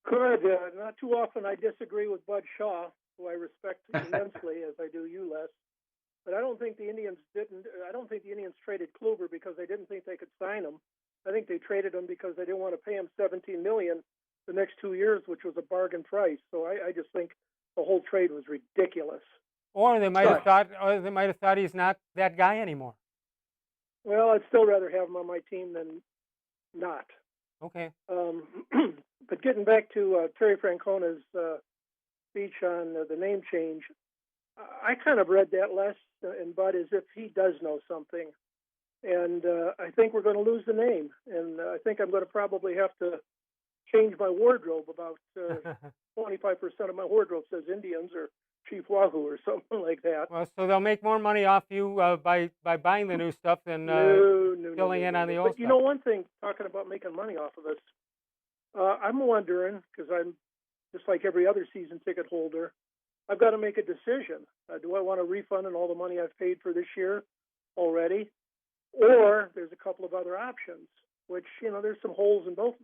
Good. Not too often I disagree with Bud Shaw, who I respect immensely, as I do you, Les. But I don't think the Indians traded Kluber because they didn't think they could sign him. I think they traded him because they didn't want to pay him $17 million the next 2 years, which was a bargain price. So I just think the whole trade was ridiculous. Or they might have thought he's not that guy anymore. Well, I'd still rather have him on my team than not. Okay. But getting back to Terry Francona's speech on the name change, I kind of read that, Les and Bud, as if he does know something. And I think we're going to lose the name. And I think I'm going to probably have to change my wardrobe. About 25% of my wardrobe says Indians or Chief Wahoo or something like that. Well, so they'll make more money off you by buying the new stuff than filling in on the old stuff. But you know, one thing, talking about making money off of us, I'm wondering, because I'm just like every other season ticket holder, I've got to make a decision. Do I want a refund on all the money I've paid for this year already? Or there's a couple of other options, which, there's some holes in both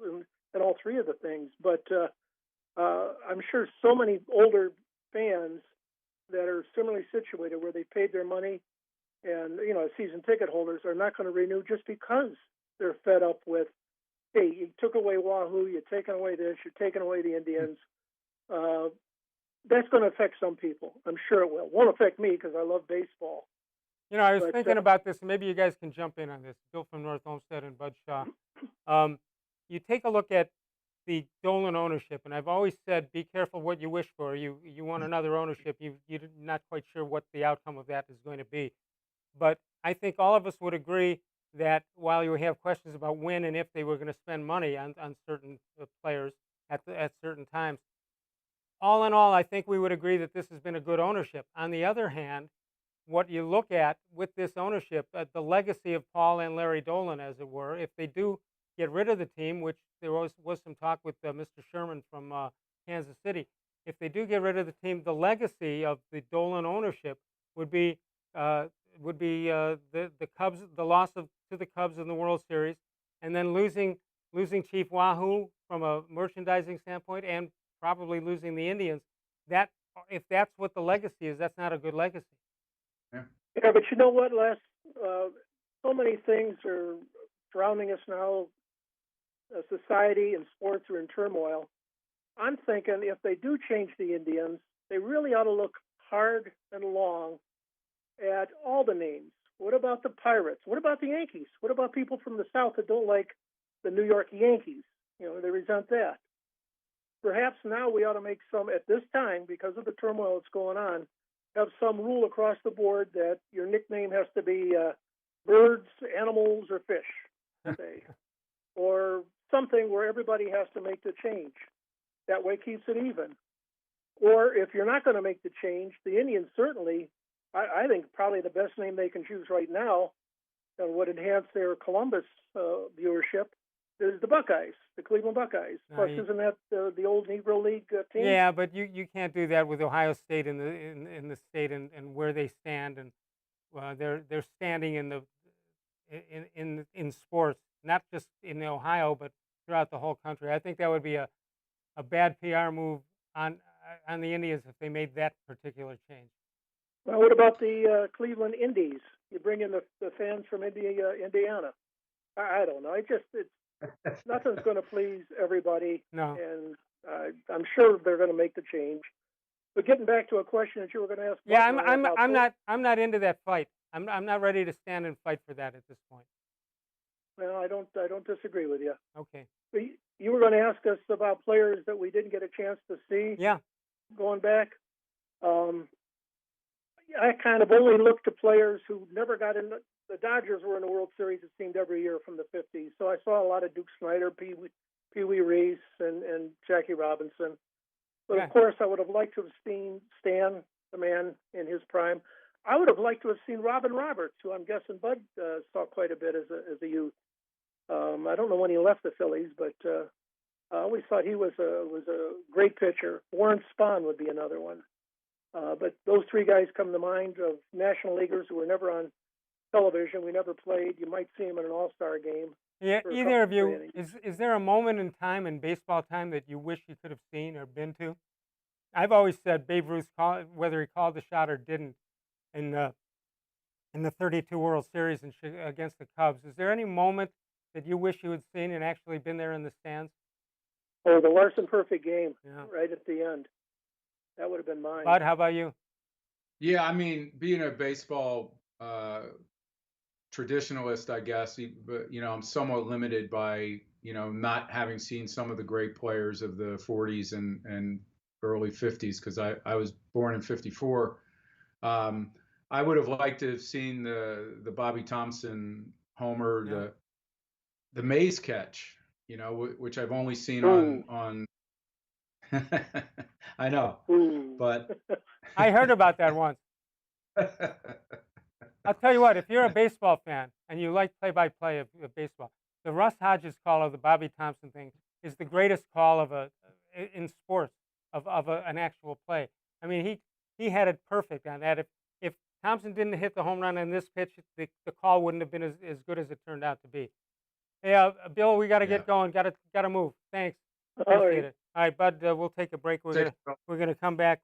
in all three of the things. But I'm sure so many older fans that are similarly situated where they paid their money and, season ticket holders are not going to renew just because they're fed up with, hey, you took away Wahoo, you're taking away this, you're taking away the Indians. That's going to affect some people. I'm sure it will. It won't affect me because I love baseball. I was thinking about this, and maybe you guys can jump in on this. Bill from North Homestead and Bud Shaw. You take a look at the Dolan ownership, and I've always said, be careful what you wish for. You want another ownership. You're not quite sure what the outcome of that is going to be. But I think all of us would agree that while you have questions about when and if they were going to spend money on certain players at certain times, all in all, I think we would agree that this has been a good ownership. On the other hand, what you look at with this ownership, the legacy of Paul and Larry Dolan, as it were, if they do get rid of the team, which there was some talk with Mr. Sherman from Kansas City, if they do get rid of the team, the legacy of the Dolan ownership would be the Cubs, the loss to the Cubs in the World Series, and then losing Chief Wahoo from a merchandising standpoint, and probably losing the Indians. That, if that's what the legacy is, that's not a good legacy. Yeah, but you know what, Les? So many things are surrounding us now. Society and sports are in turmoil. I'm thinking if they do change the Indians, they really ought to look hard and long at all the names. What about the Pirates? What about the Yankees? What about people from the South that don't like the New York Yankees? You know, they resent that. Perhaps now we ought to make some, at this time, because of the turmoil that's going on, have some rule across the board that your nickname has to be birds, animals, or fish, say, or something where everybody has to make the change. That way keeps it even. Or if you're not going to make the change, the Indians certainly, I think probably the best name they can choose right now that would enhance their Columbus viewership is the Buckeyes, the Cleveland Buckeyes. No, Plus, isn't that the old Negro League team? Yeah, but you can't do that with Ohio State in the state and where they stand, and they're standing in the in sports, not just in Ohio but throughout the whole country. I think that would be a bad PR move on the Indians if they made that particular change. Well, what about the Cleveland Indies? You bring in the fans from Indiana. I don't know. Nothing's going to please everybody. No. And I'm sure they're going to make the change. But getting back to a question that you were going to ask. Yeah, I'm not into that fight. I'm not ready to stand and fight for that at this point. Well, I don't disagree with you. Okay. But you were going to ask us about players that we didn't get a chance to see. Yeah. Going back, I kind of only looked to players who never got in. The Dodgers were in the World Series, it seemed, every year from the 50s. So I saw a lot of Duke Snider, Pee Wee Reese, and Jackie Robinson. But, of course, I would have liked to have seen Stan, the man in his prime. I would have liked to have seen Robin Roberts, who I'm guessing Bud saw quite a bit as a youth. I don't know when he left the Phillies, but I always thought he was a great pitcher. Warren Spahn would be another one. But those three guys come to mind of National Leaguers who were never on television. We never played. You might see them in an all-star game. Yeah, either of you, is there a moment in time in baseball time that you wish you could have seen or been to? I've always said Babe Ruth, whether he called the shot or didn't, in the 32 World Series against the Cubs. Is there any moment that you wish you had seen and actually been there in the stands? Oh, the Larson perfect game, right at the end. That would have been mine. Bud, how about you? Yeah, I mean, being a baseball traditionalist, I guess, but I'm somewhat limited by not having seen some of the great players of the 40s and early 50s because I was born in 54. I would have liked to have seen the Bobby Thompson homer, the Mays catch, which I've only seen on. I know, but I heard about that once. I'll tell you what, if you're a baseball fan and you like play-by-play of baseball, the Russ Hodges call of the Bobby Thompson thing is the greatest call in sports of an actual play. I mean, he had it perfect on that. If Thompson didn't hit the home run on this pitch, the call wouldn't have been as good as it turned out to be. Hey, Bill, we got to get going. Got to move. Thanks. Appreciate it. All right, Bud, we'll take a break. We're gonna come back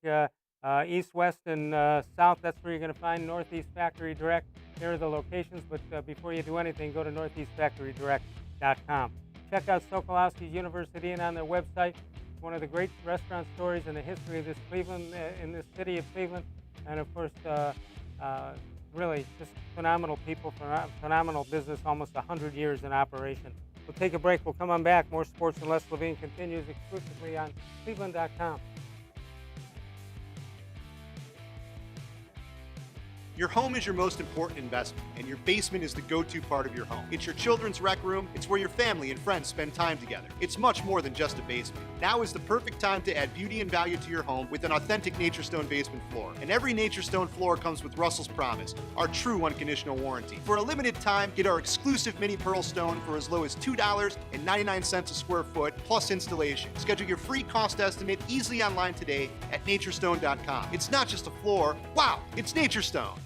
east, west, and south. That's where you're gonna find Northeast Factory Direct. There are the locations, but before you do anything, go to northeastfactorydirect.com. Check out Sokolowski's University and on their website. It's one of the great restaurant stories in the history of this Cleveland, in this city of Cleveland, and of course, really just phenomenal people, phenomenal business, almost 100 years in operation. We'll take a break. We'll come on back. More Sports and Les Levine continues exclusively on cleveland.com. Your home is your most important investment, and your basement is the go-to part of your home. It's your children's rec room. It's where your family and friends spend time together. It's much more than just a basement. Now is the perfect time to add beauty and value to your home with an authentic Nature Stone basement floor. And every Nature Stone floor comes with Russell's Promise, our true unconditional warranty. For a limited time, get our exclusive mini pearl stone for as low as $2.99 a square foot plus installation. Schedule your free cost estimate easily online today at naturestone.com. It's not just a floor. Wow, it's Nature Stone.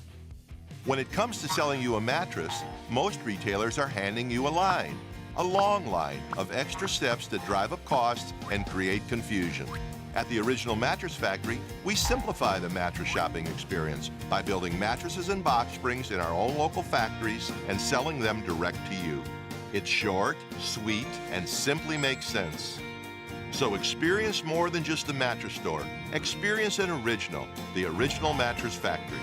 When it comes to selling you a mattress, most retailers are handing you a line. A long line of extra steps that drive up costs and create confusion. At the Original Mattress Factory, we simplify the mattress shopping experience by building mattresses and box springs in our own local factories and selling them direct to you. It's short, sweet, and simply makes sense. So experience more than just the mattress store. Experience an original, the Original Mattress Factory.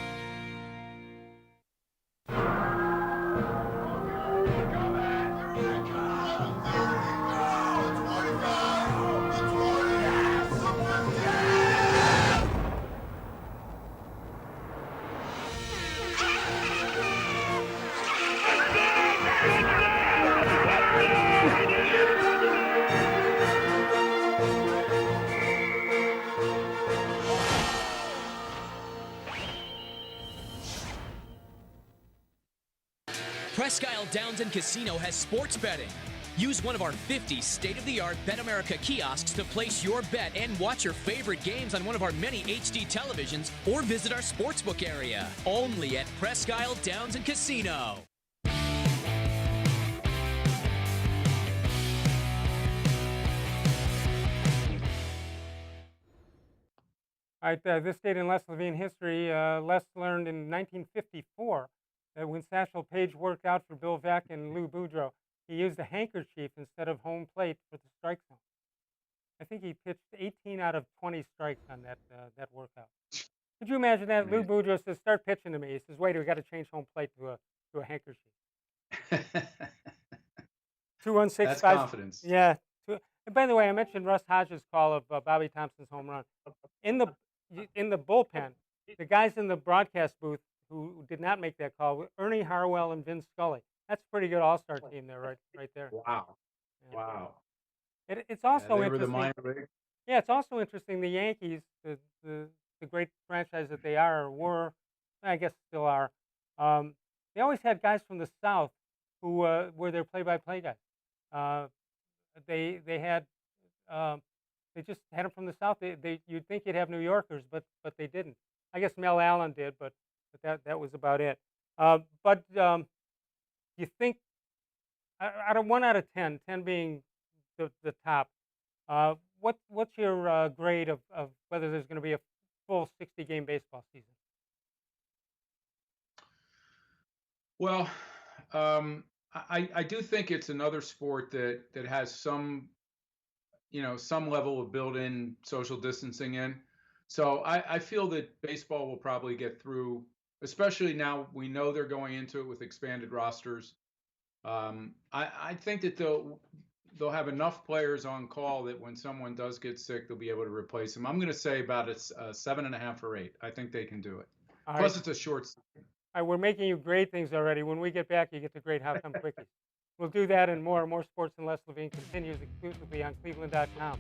Presque Isle Downs and Casino has sports betting. Use one of our 50 state-of-the-art Bet America kiosks to place your bet and watch your favorite games on one of our many HD televisions or visit our sportsbook area. Only at Presque Isle Downs and Casino. All right, this date in Les Levine history, Les learned in 1954 that when Satchel Paige worked out for Bill Veeck and Lou Boudreau, he used a handkerchief instead of home plate for the strike zone. I think he pitched 18 out of 20 strikes on that workout. Could you imagine that? Lou Boudreau says, "Start pitching to me." He says, "Wait, we got to change home plate to a handkerchief." 216. That's confidence. Yeah. And by the way, I mentioned Russ Hodges' call of Bobby Thompson's home run. In the bullpen, the guys in the broadcast booth who did not make that call were Ernie Harwell and Vin Scully. That's a pretty good all-star team there, right there. Wow. Yeah. Wow. It's also they were the interesting. minor league. Yeah, it's also interesting. The Yankees, the great franchise that they are or were, I guess still are. They always had guys from the South who were their play-by-play guys. They just had them from the South. You'd think you'd have New Yorkers, but they didn't. I guess Mel Allen did, but that was about it. But you think out of 1 out of 10, 10 being the top, what's your grade of whether there's going to be a full 60-game baseball season? Well, I do think it's another sport that has some level of built-in social distancing in. So I feel that baseball will probably get through, especially now we know they're going into it with expanded rosters. I think that they'll have enough players on call that when someone does get sick, they'll be able to replace them. I'm going to say about a 7.5 or 8. I think they can do it. All Plus, right. it's a short season. All right, we're making you grade things already. When we get back, you get to grade How Come Quickies. We'll do that and more. More Sports and Les Levine continues exclusively on cleveland.com.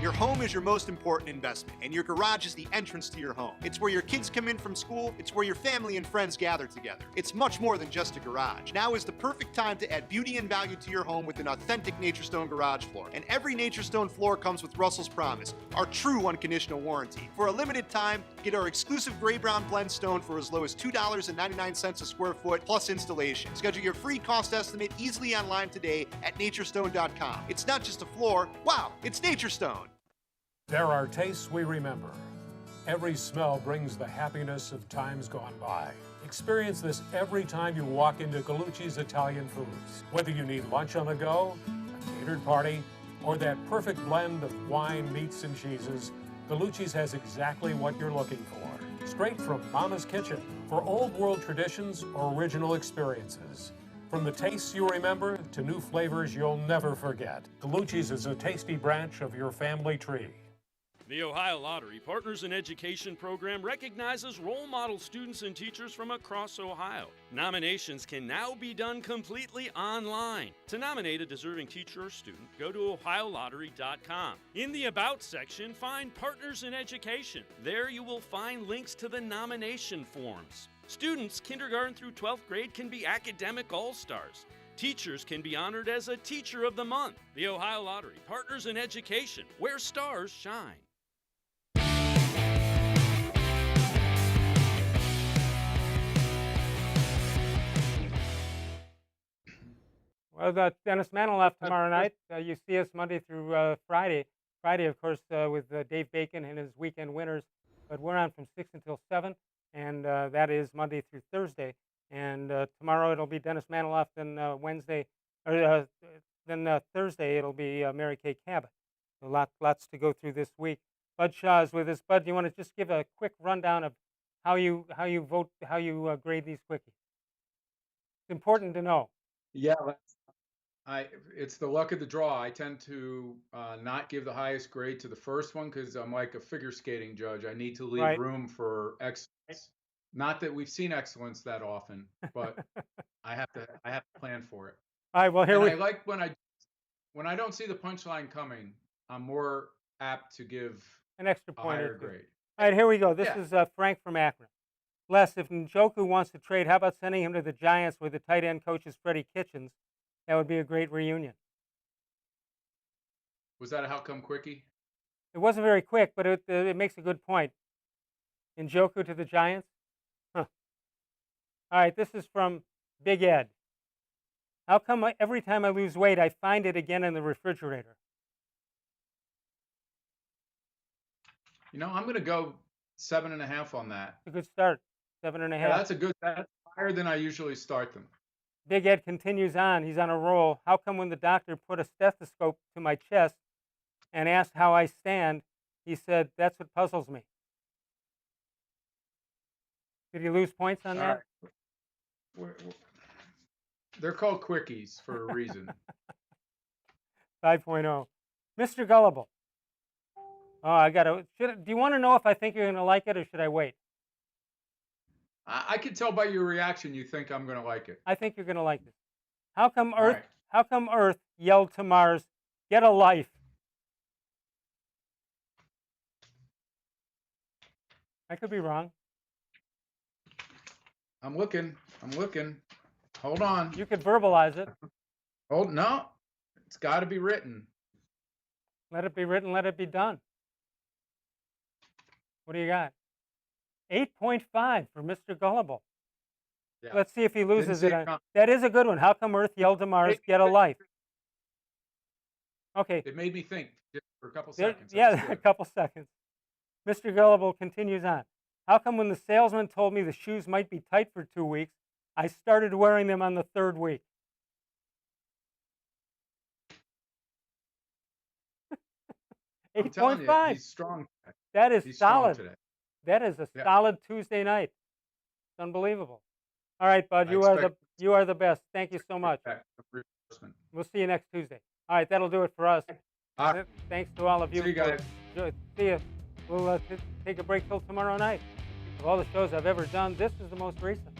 Your home is your most important investment, and your garage is the entrance to your home. It's where your kids come in from school. It's where your family and friends gather together. It's much more than just a garage. Now is the perfect time to add beauty and value to your home with an authentic Nature Stone garage floor. And every Nature Stone floor comes with Russell's Promise, our true unconditional warranty. For a limited time, get our exclusive gray-brown blend stone for as low as $2.99 a square foot plus installation. Schedule your free cost estimate easily online today at naturestone.com. It's not just a floor. Wow, it's Nature Stone. There are tastes we remember. Every smell brings the happiness of times gone by. Experience this every time you walk into Colucci's Italian Foods. Whether you need lunch on the go, a catered party, or that perfect blend of wine, meats, and cheeses, Colucci's has exactly what you're looking for. straight from Mama's Kitchen for old world traditions or original experiences. From the tastes you remember to new flavors you'll never forget, Gallucci's is a tasty branch of your family tree. The Ohio Lottery Partners in Education program recognizes role model students and teachers from across Ohio. Nominations can now be done completely online. To nominate a deserving teacher or student, go to ohiolottery.com. In the About section, find Partners in Education. There you will find links to the nomination forms. Students kindergarten through 12th grade can be academic all-stars. Teachers can be honored as a Teacher of the Month. The Ohio Lottery Partners in Education, where stars shine. Well, Dennis Mantle left tomorrow night. You see us Monday through Friday. Friday, of course, with Dave Bacon and his weekend winners. But we're on from 6 until 7, and that is Monday through Thursday. And tomorrow it'll be Dennis Maniloff. Then Wednesday, or then Thursday it'll be Mary Kay Cabot. So lots to go through this week. Bud Shaw is with us. Bud, do you want to just give a quick rundown of how you vote, how you grade these quickies? It's important to know. Yeah, it's the luck of the draw. I tend to not give the highest grade to the first one because I'm like a figure skating judge. I need to leave room for excellence. Not that we've seen excellence that often, but I have to plan for it. All right. Well, I like when I don't see the punchline coming, I'm more apt to give an extra a point higher grade. All right, here we go. This is Frank from Akron. Les, if Njoku wants to trade, how about sending him to the Giants where the tight end coach is Freddie Kitchens? That would be a great reunion. Was that a how come quickie? It wasn't very quick, but it makes a good point. Njoku to the Giants? Huh. All right, this is from Big Ed. How come every time I lose weight, I find it again in the refrigerator? You know, I'm going to go 7.5 on that. It's a good start. 7.5. Yeah, that's higher than I usually start them. Big Ed continues on. He's on a roll. How come when the doctor put a stethoscope to my chest and asked how I stand, he said, that's what puzzles me? Did he lose points on that? They're called quickies for a reason. 5.0. Mr. Gullible. Oh, do you want to know if I think you're going to like it or should I wait? I can tell by your reaction you think I'm going to like it. I think you're going to like this. How come Earth yelled to Mars, get a life? I could be wrong. I'm looking. Hold on. You could verbalize it. No. It's got to be written. Let it be written, let it be done. What do you got? 8.5 for Mr. Gullible. Yeah. Let's see if he loses it. That is a good one. How come Earth yelled to Mars, get a life? Okay. It made me think just for a couple seconds. Yeah, a couple seconds. Mr. Gullible continues on. How come when the salesman told me the shoes might be tight for 2 weeks, I started wearing them on the 3rd week? I'm telling you, he's strong. That is solid. That is a solid Tuesday night. It's unbelievable. All right, Bud, you are the best. Thank you so much. We'll see you next Tuesday. All right, that'll do it for us. Thanks to all of you. See you guys. See you. We'll take a break till tomorrow night. Of all the shows I've ever done, this is the most recent.